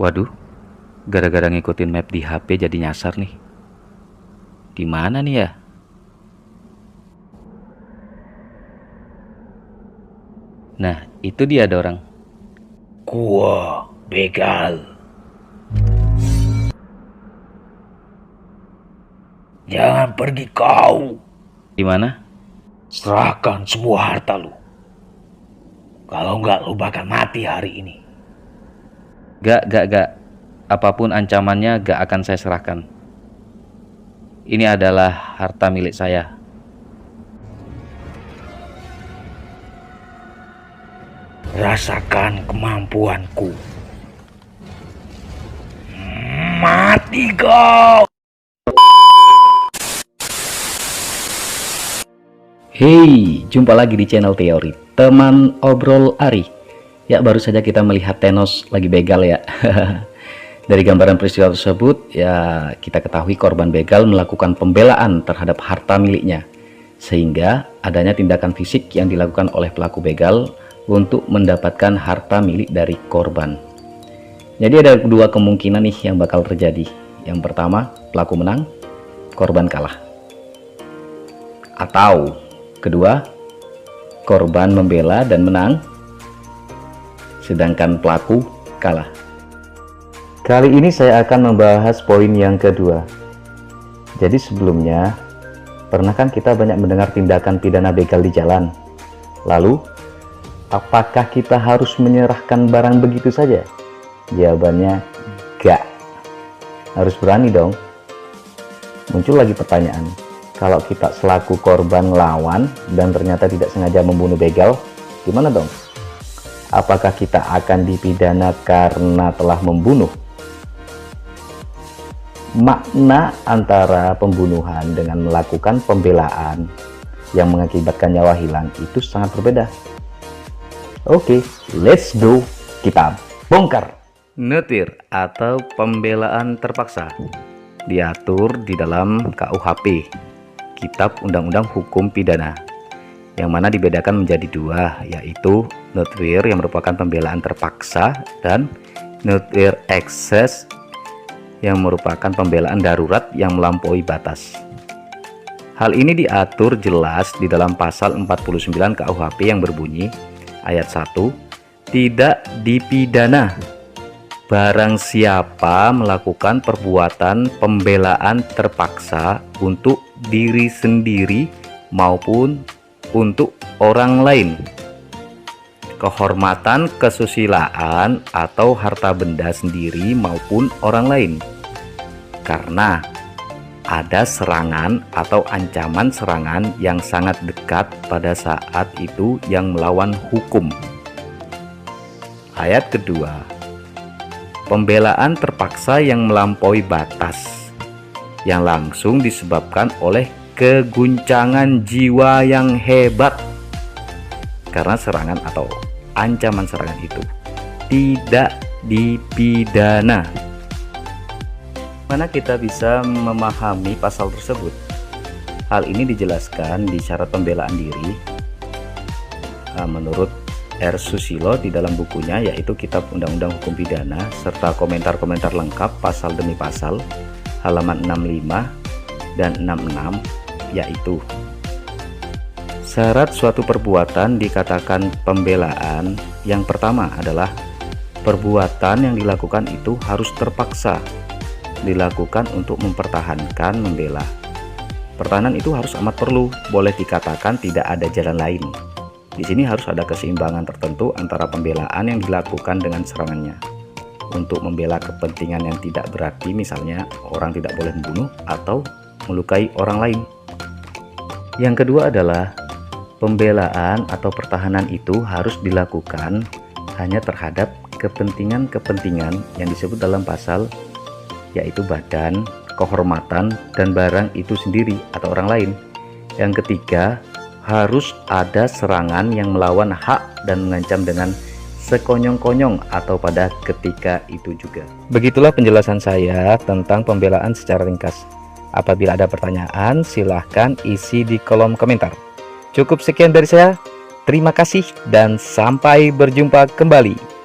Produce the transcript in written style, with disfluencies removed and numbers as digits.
Waduh, gara-gara ngikutin map di HP jadi nyasar nih. Di mana nih ya? Nah, itu dia ada orang. Gua begal. Jangan pergi kau. Di mana? Serahkan semua harta lu. Kalau enggak lu bakal mati hari ini. Gak. Apapun ancamannya gak akan saya serahkan. Ini adalah harta milik saya. Rasakan kemampuanku. Mati kau. Hey, jumpa lagi di channel Teori, teman obrol Ari. Ya, baru saja kita melihat Thanos lagi begal ya. Dari gambaran peristiwa tersebut, ya kita ketahui korban begal melakukan pembelaan terhadap harta miliknya. Sehingga adanya tindakan fisik yang dilakukan oleh pelaku begal untuk mendapatkan harta milik dari korban. Jadi ada dua kemungkinan nih yang bakal terjadi. Yang pertama, pelaku menang, korban kalah. Atau kedua, korban membela dan menang, sedangkan pelaku kalah. Kali ini saya akan membahas poin yang kedua. Jadi sebelumnya, pernah kan kita banyak mendengar tindakan pidana begal di jalan? Lalu, apakah kita harus menyerahkan barang begitu saja? Jawabannya, enggak. Harus berani dong. Muncul lagi pertanyaan. Kalau kita selaku korban lawan dan ternyata tidak sengaja membunuh begal, gimana dong? Apakah kita akan dipidana karena telah membunuh? Makna antara pembunuhan dengan melakukan pembelaan yang mengakibatkan nyawa hilang itu sangat berbeda. Oke, let's go. Kita bongkar. Nutir atau pembelaan terpaksa diatur di dalam KUHP, Kitab Undang-Undang Hukum Pidana, yang mana dibedakan menjadi dua, yaitu nutir yang merupakan pembelaan terpaksa dan nutir ekses yang merupakan pembelaan darurat yang melampaui batas. Hal ini diatur jelas di dalam pasal 49 KUHP yang berbunyi ayat 1, tidak dipidana barang siapa melakukan perbuatan pembelaan terpaksa untuk diri sendiri maupun untuk orang lain, kehormatan, kesusilaan, atau harta benda sendiri maupun orang lain, karena ada serangan atau ancaman serangan yang sangat dekat pada saat itu yang melawan hukum. Ayat kedua, pembelaan terpaksa yang melampaui batas yang langsung disebabkan oleh keguncangan jiwa yang hebat karena serangan atau ancaman serangan itu tidak dipidana. Mana kita bisa memahami pasal tersebut? Hal ini dijelaskan di syarat pembelaan diri menurut R. Susilo di dalam bukunya, yaitu Kitab Undang-Undang Hukum Pidana, serta komentar-komentar lengkap pasal demi pasal, halaman 65 dan 66, yaitu syarat suatu perbuatan dikatakan pembelaan. Yang pertama adalah perbuatan yang dilakukan itu harus terpaksa dilakukan untuk mempertahankan, membela. Pertahanan itu harus amat perlu, boleh dikatakan tidak ada jalan lain. Di sini harus ada keseimbangan tertentu antara pembelaan yang dilakukan dengan serangannya. Untuk membela kepentingan yang tidak berarti, misalnya orang tidak boleh membunuh atau melukai orang lain. Yang kedua adalah pembelaan atau pertahanan itu harus dilakukan hanya terhadap kepentingan-kepentingan yang disebut dalam pasal, yaitu badan, kehormatan, dan barang itu sendiri atau orang lain. Yang ketiga, harus ada serangan yang melawan hak dan mengancam dengan sekonyong-konyong atau pada ketika itu juga. Begitulah penjelasan saya tentang pembelaan secara ringkas. Apabila ada pertanyaan, silahkan isi di kolom komentar. Cukup sekian dari saya. Terima kasih dan sampai berjumpa kembali.